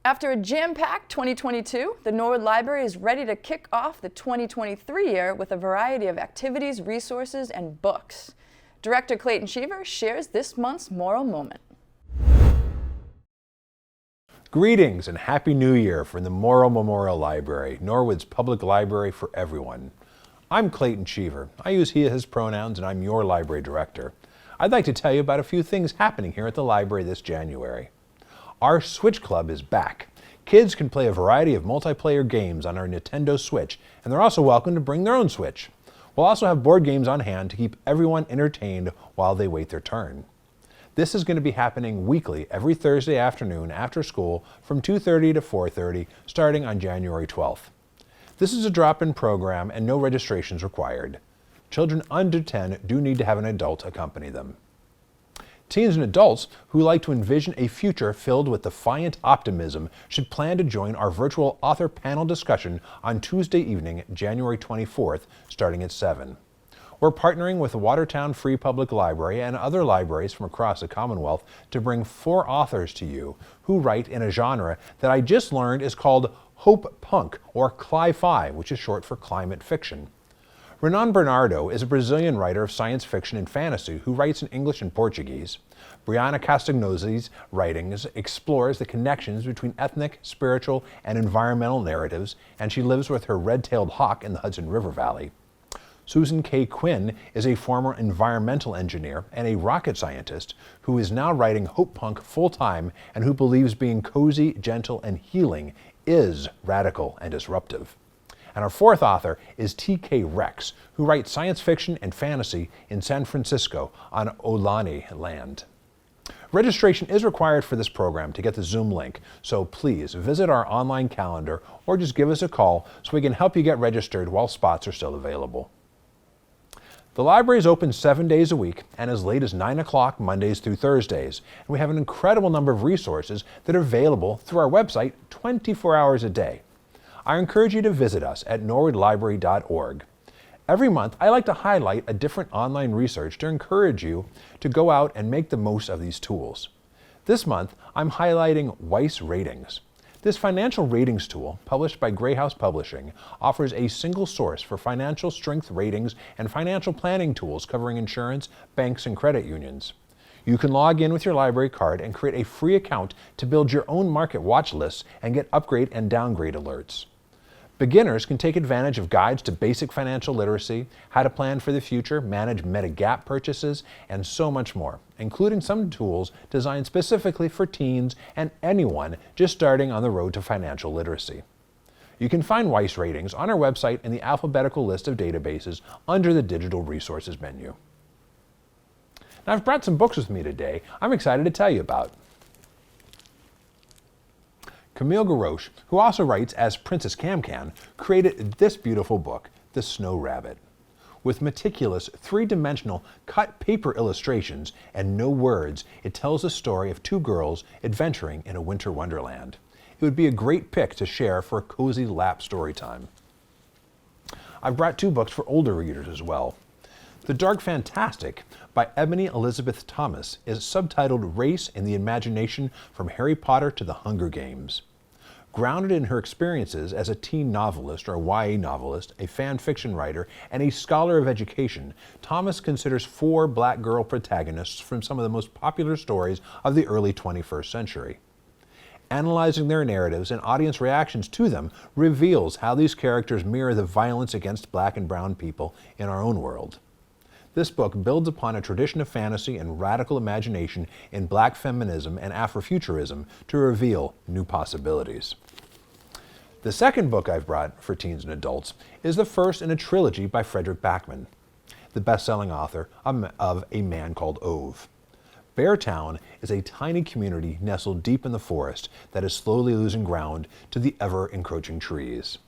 After a jam-packed 2022, the Norwood Library is ready to kick off the 2023 year with a variety of activities, resources, and books. Director Clayton Cheever shares this month's Morrill moment. Greetings and Happy New Year from the Morrill Memorial Library, Norwood's public library for everyone. I'm Clayton Cheever. I use he, his pronouns, and I'm your library director. I'd like to tell you about a few things happening here at the library this January. Our Switch Club is back. Kids can play a variety of multiplayer games on our Nintendo Switch, and they're also welcome to bring their own Switch. We'll also have board games on hand to keep everyone entertained while they wait their turn. This is going to be happening weekly every Thursday afternoon after school from 2:30 to 4:30 starting on January 12th. This is a drop-in program and no registrations required. Children under 10 do need to have an adult accompany them. Teens and adults who like to envision a future filled with defiant optimism should plan to join our virtual author panel discussion on Tuesday evening, January 24th, starting at 7. We're partnering with the Watertown Free Public Library and other libraries from across the Commonwealth to bring 4 authors to you who write in a genre that I just learned is called Hope Punk, or Cli-Fi, which is short for climate fiction. Renan Bernardo is a Brazilian writer of science fiction and fantasy who writes in English and Portuguese. Brianna Castagnosi's writings explores the connections between ethnic, spiritual, and environmental narratives, and she lives with her red-tailed hawk in the Hudson River Valley. Susan K. Quinn is a former environmental engineer and a rocket scientist who is now writing Hope Punk full-time and who believes being cozy, gentle, and healing is radical and disruptive. And our 4th author is T.K. Rex, who writes science fiction and fantasy in San Francisco on Ohlone land. Registration is required for this program to get the Zoom link, so please visit our online calendar or just give us a call so we can help you get registered while spots are still available. The library is open 7 days a week and as late as 9 o'clock Mondays through Thursdays, and we have an incredible number of resources that are available through our website 24 hours a day. I encourage you to visit us at norwoodlibrary.org. Every month, I like to highlight a different online research to encourage you to go out and make the most of these tools. This month, I'm highlighting Weiss Ratings. This financial ratings tool, published by Grey House Publishing, offers a single source for financial strength ratings and financial planning tools covering insurance, banks, and credit unions. You can log in with your library card and create a free account to build your own market watch lists and get upgrade and downgrade alerts. Beginners can take advantage of guides to basic financial literacy, how to plan for the future, manage meta-gap purchases, and so much more, including some tools designed specifically for teens and anyone just starting on the road to financial literacy. You can find Weiss Ratings on our website in the alphabetical list of databases under the Digital Resources menu. Now, I've brought some books with me today I'm excited to tell you about. Camille Garoche, who also writes as Princess Can, created this beautiful book, The Snow Rabbit. With meticulous, 3-dimensional cut paper illustrations and no words, it tells the story of 2 girls adventuring in a winter wonderland. It would be a great pick to share for a cozy lap story time. I've brought 2 books for older readers as well. The Dark Fantastic by Ebony Elizabeth Thomas is subtitled Race in the Imagination from Harry Potter to the Hunger Games. Grounded in her experiences as a teen novelist or YA novelist, a fan fiction writer, and a scholar of education, Thomas considers 4 black girl protagonists from some of the most popular stories of the early 21st century. Analyzing their narratives and audience reactions to them reveals how these characters mirror the violence against black and brown people in our own world. This book builds upon a tradition of fantasy and radical imagination in black feminism and Afrofuturism to reveal new possibilities. The second book I've brought for teens and adults is the first in a trilogy by Frederick Backman, the best-selling author of A Man Called Ove. Beartown is a tiny community nestled deep in the forest that is slowly losing ground to the ever-encroaching trees.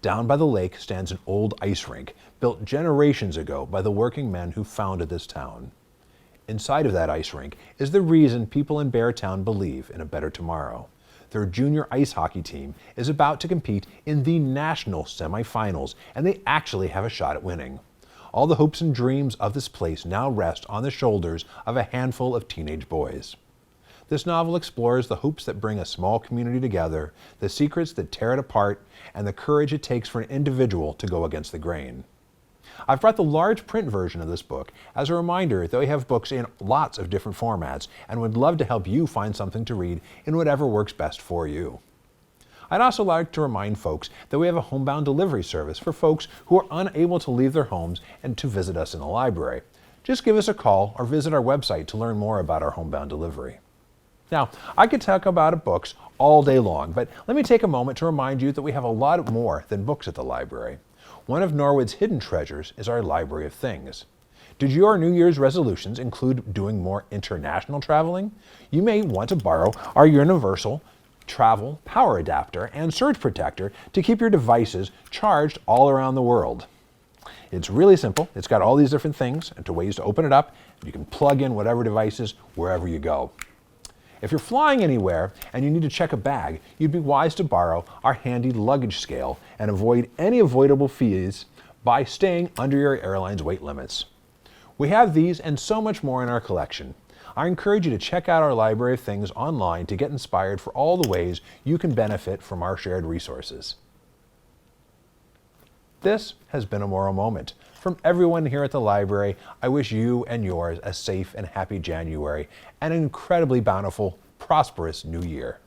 Down by the lake stands an old ice rink built generations ago by the working men who founded this town. Inside of that ice rink is the reason people in Beartown believe in a better tomorrow. Their junior ice hockey team is about to compete in the national semifinals, and they actually have a shot at winning. All the hopes and dreams of this place now rest on the shoulders of a handful of teenage boys. This novel explores the hoops that bring a small community together, the secrets that tear it apart, and the courage it takes for an individual to go against the grain. I've brought the large print version of this book as a reminder that we have books in lots of different formats and would love to help you find something to read in whatever works best for you. I'd also like to remind folks that we have a homebound delivery service for folks who are unable to leave their homes and to visit us in the library. Just give us a call or visit our website to learn more about our homebound delivery. Now, I could talk about books all day long, but let me take a moment to remind you that we have a lot more than books at the library. One of Norwood's hidden treasures is our Library of Things. Did your New Year's resolutions include doing more international traveling? You may want to borrow our universal travel power adapter and surge protector to keep your devices charged all around the world. It's really simple. It's got all these different things and ways to open it up. You can plug in whatever devices wherever you go. If you're flying anywhere and you need to check a bag, you'd be wise to borrow our handy luggage scale and avoid any avoidable fees by staying under your airline's weight limits. We have these and so much more in our collection. I encourage you to check out our Library of Things online to get inspired for all the ways you can benefit from our shared resources. This has been a Morrill Moment. From everyone here at the library, I wish you and yours a safe and happy January and an incredibly bountiful, prosperous New Year.